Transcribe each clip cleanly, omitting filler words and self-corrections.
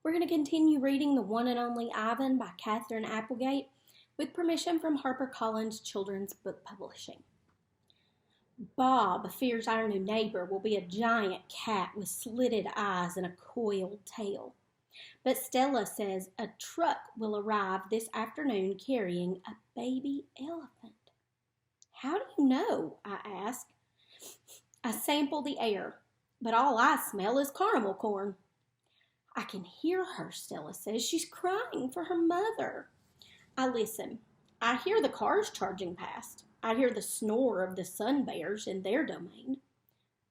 We're going to continue reading The One and Only Ivan by Katherine Applegate with permission from HarperCollins Children's Book Publishing. Bob fears our new neighbor will be a giant cat with slitted eyes and a coiled tail. But Stella says a truck will arrive this afternoon carrying a baby elephant. How do you know? I ask. I sample the air, but all I smell is caramel corn. I can hear her, Stella says. She's crying for her mother. I listen. I hear the cars charging past. I hear the snore of the sun bears in their domain.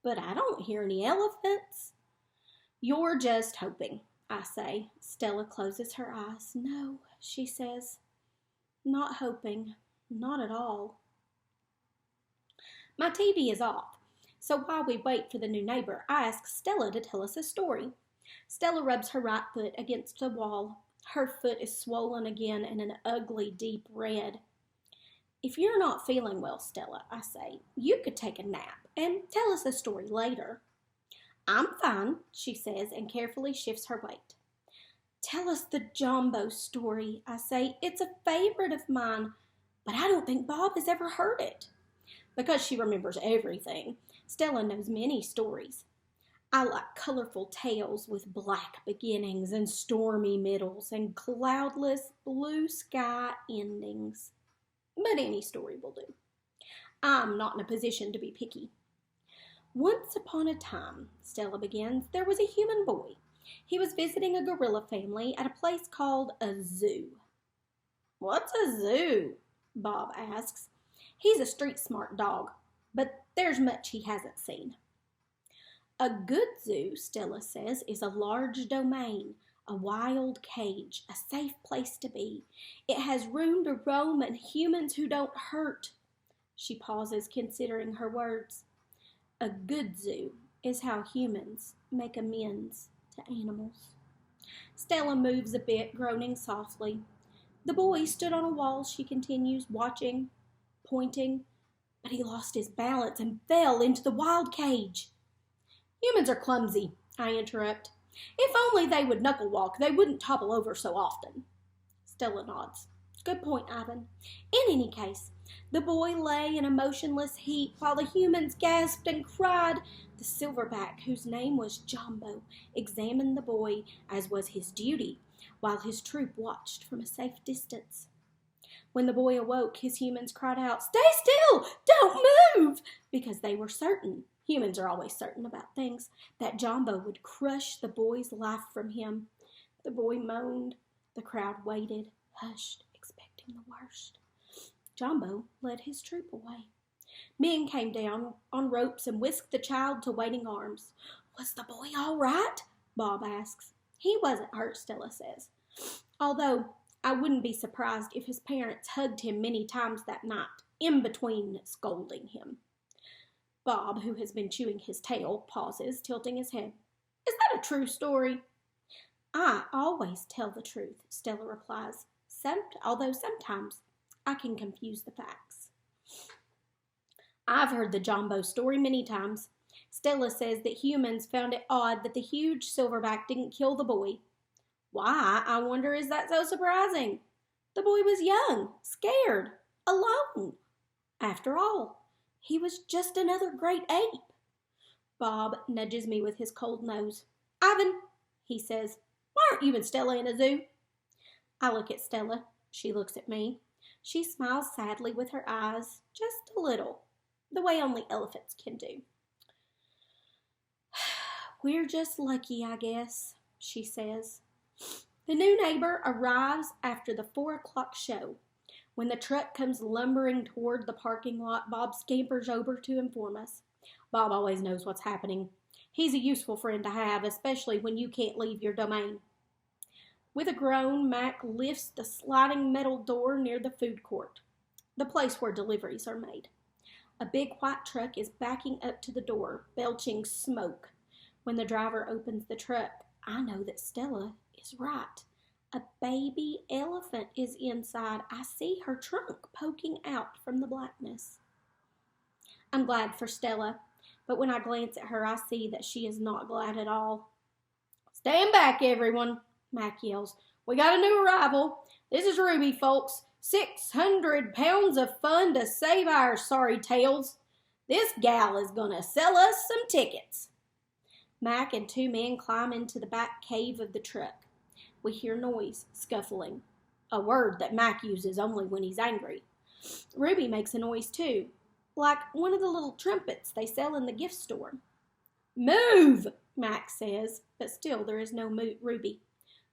But I don't hear any elephants. You're just hoping, I say. Stella closes her eyes. No, she says. Not hoping. Not at all. My TV is off, so while we wait for the new neighbor, I ask Stella to tell us a story. Stella rubs her right foot against the wall. Her foot is swollen again and an ugly, deep red. If you're not feeling well, Stella, I say, you could take a nap and tell us a story later. I'm fine, she says, and carefully shifts her weight. Tell us the Jumbo story, I say. It's a favorite of mine, but I don't think Bob has ever heard it. Because she remembers everything, Stella knows many stories. I like colorful tales with black beginnings and stormy middles and cloudless blue sky endings. But any story will do. I'm not in a position to be picky. Once upon a time, Stella begins, there was a human boy. He was visiting a gorilla family at a place called a zoo. What's a zoo? Bob asks. He's a street-smart dog, but there's much he hasn't seen. A good zoo, Stella says, is a large domain, a wild cage, a safe place to be. It has room to roam and humans who don't hurt. She pauses, considering her words. A good zoo is how humans make amends to animals. Stella moves a bit, groaning softly. The boy stood on a wall, she continues, watching, pointing, but he lost his balance and fell into the wild cage. Humans are clumsy, I interrupt. If only they would knuckle walk, they wouldn't topple over so often. Stella nods. Good point, Ivan. In any case, the boy lay in a motionless heap while the humans gasped and cried. The silverback, whose name was Jumbo, examined the boy, as was his duty, while his troop watched from a safe distance. When the boy awoke, his humans cried out, "Stay still! Don't move!" because they were certain, humans are always certain about things, that Jumbo would crush the boy's life from him. The boy moaned. The crowd waited, hushed, expecting the worst. Jumbo led his troop away. Men came down on ropes and whisked the child to waiting arms. Was the boy all right? Bob asks. He wasn't hurt, Stella says. Although I wouldn't be surprised if his parents hugged him many times that night, in between scolding him. Bob, who has been chewing his tail, pauses, tilting his head. Is that a true story? I always tell the truth, Stella replies, although sometimes I can confuse the facts. I've heard the Jumbo story many times. Stella says that humans found it odd that the huge silverback didn't kill the boy. Why, I wonder, is that so surprising? The boy was young, scared, alone. After all, he was just another great ape. Bob nudges me with his cold nose. Ivan, he says, why aren't you and Stella in a zoo? I look at Stella. She looks at me. She smiles sadly with her eyes, just a little, the way only elephants can do. We're just lucky, I guess, she says. The new neighbor arrives after the 4 o'clock show. When the truck comes lumbering toward the parking lot, Bob scampers over to inform us. Bob always knows what's happening. He's a useful friend to have, especially when you can't leave your domain. With a groan, Mac lifts the sliding metal door near the food court, the place where deliveries are made. A big white truck is backing up to the door, belching smoke. When the driver opens the truck, I know that Stella is right. A baby elephant is inside. I see her trunk poking out from the blackness. I'm glad for Stella, but when I glance at her, I see that she is not glad at all. Stand back, everyone, Mac yells. "We got a new arrival. This is Ruby, folks. 600 pounds of fun to save our sorry tails. This gal is gonna sell us some tickets." Mac and two men climb into the back cave of the truck. We hear noise, scuffling, a word that Mac uses only when he's angry. Ruby makes a noise too, like one of the little trumpets they sell in the gift store. "Move," Mac says, but still there is no Ruby.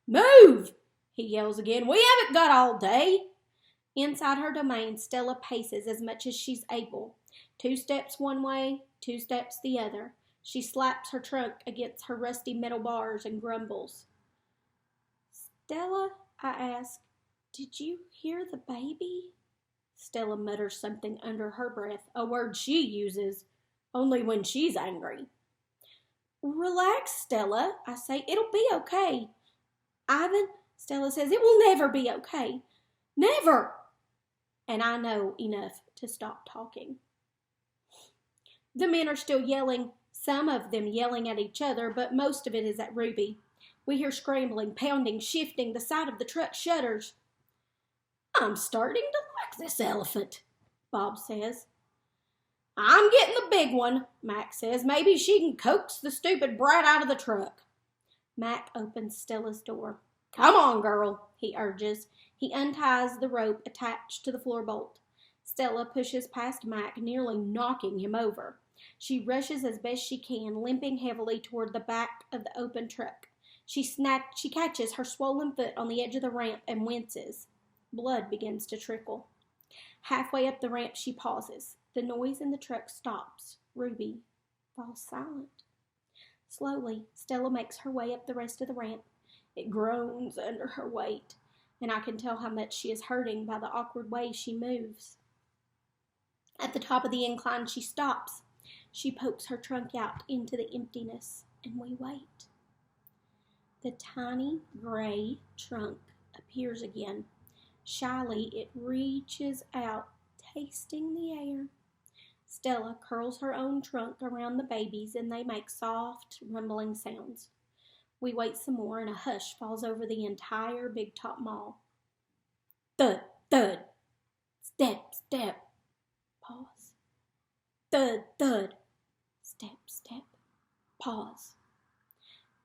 "Move," he yells again. "We haven't got all day." Inside her domain, Stella paces as much as she's able. 2 steps one way, 2 steps the other. She slaps her trunk against her rusty metal bars and grumbles. "Stella," I ask, "did you hear the baby?" Stella mutters something under her breath, a word she uses only when she's angry. "Relax, Stella," I say. "It'll be okay." "Ivan," Stella says, "it will never be okay. Never." And I know enough to stop talking. The men are still yelling, some of them yelling at each other, but most of it is at Ruby. We hear scrambling, pounding, shifting. The side of the truck shudders. "I'm starting to like this elephant," Bob says. "I'm getting the big one," Mac says. "Maybe she can coax the stupid brat out of the truck." Mac opens Stella's door. "Come on, girl," he urges. He unties the rope attached to the floor bolt. Stella pushes past Mac, nearly knocking him over. She rushes as best she can, limping heavily toward the back of the open truck. She catches her swollen foot on the edge of the ramp and winces. Blood begins to trickle. Halfway up the ramp, she pauses. The noise in the truck stops. Ruby falls silent. Slowly, Stella makes her way up the rest of the ramp. It groans under her weight, and I can tell how much she is hurting by the awkward way she moves. At the top of the incline, she stops. She pokes her trunk out into the emptiness, and we wait. The tiny gray trunk appears again. Shyly, it reaches out, tasting the air. Stella curls her own trunk around the baby's, and they make soft, rumbling sounds. We wait some more, and a hush falls over the entire Big Top Mall. Thud, thud. Step, step. Pause. Thud, thud. Step, step. Pause.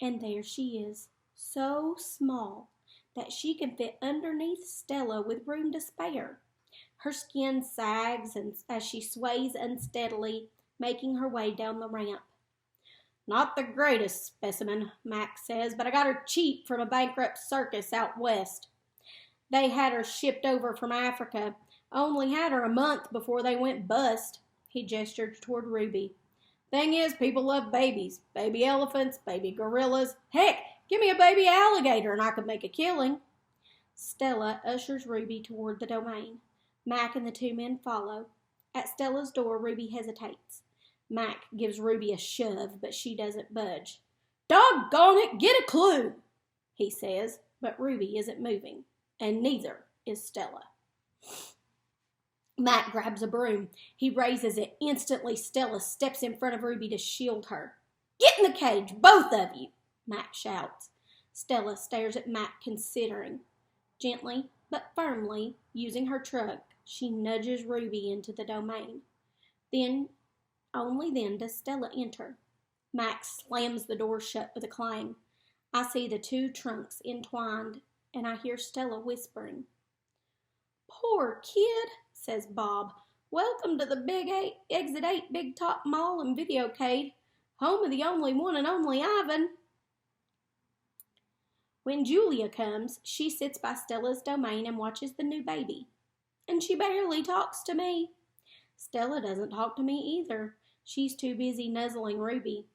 And there she is, so small that she can fit underneath Stella with room to spare. Her skin sags as she sways unsteadily, making her way down the ramp. "Not the greatest specimen," Mac says, "but I got her cheap from a bankrupt circus out west. They had her shipped over from Africa. Only had her a month before they went bust." He gestured toward Ruby. "Thing is, people love babies. Baby elephants, baby gorillas. Heck, give me a baby alligator and I could make a killing." Stella ushers Ruby toward the domain. Mac and the two men follow. At Stella's door, Ruby hesitates. Mac gives Ruby a shove, but she doesn't budge. "Doggone it, get a clue," he says, but Ruby isn't moving, and neither is Stella. Mac grabs a broom. He raises it. Instantly, Stella steps in front of Ruby to shield her. "Get in the cage, both of you," Mac shouts. Stella stares at Mac, considering. Gently, but firmly, using her trunk, she nudges Ruby into the domain. Then, only then, does Stella enter. Mac slams the door shut with a clang. I see the two trunks entwined, and I hear Stella whispering. "Poor kid," says Bob. "Welcome to the Exit 8 Big Top Mall and Videocade, home of the only one and only Ivan." When Julia comes, she sits by Stella's domain and watches the new baby. And she barely talks to me. Stella doesn't talk to me either. She's too busy nuzzling Ruby.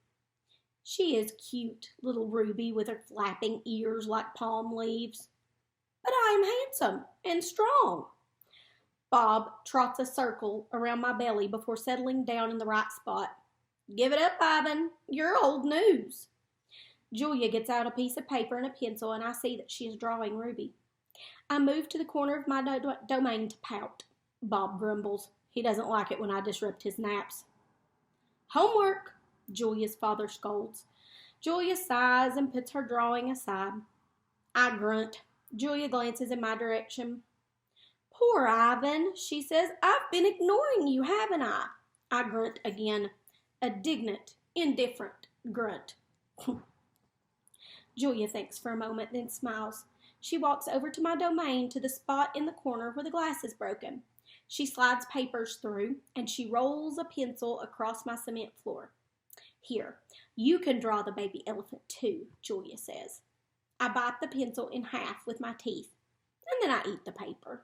She is cute, little Ruby, with her flapping ears like palm leaves. But I am handsome and strong. Bob trots a circle around my belly before settling down in the right spot. "Give it up, Ivan. You're old news." Julia gets out a piece of paper and a pencil, and I see that she is drawing Ruby. I move to the corner of my domain to pout. Bob grumbles. He doesn't like it when I disrupt his naps. "Homework," Julia's father scolds. Julia sighs and puts her drawing aside. I grunt. Julia glances in my direction. Poor Ivan, she says. I've been ignoring you, haven't I? I grunt again. A indignant, indifferent grunt. Julia thinks for a moment, then smiles. She walks over to my domain to the spot in the corner where the glass is broken. She slides papers through, and she rolls a pencil across my cement floor. Here, you can draw the baby elephant too, Julia says. I bite the pencil in half with my teeth, and then I eat the paper.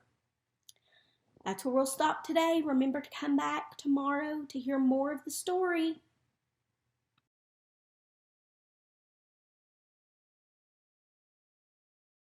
That's where we'll stop today. Remember to come back tomorrow to hear more of the story.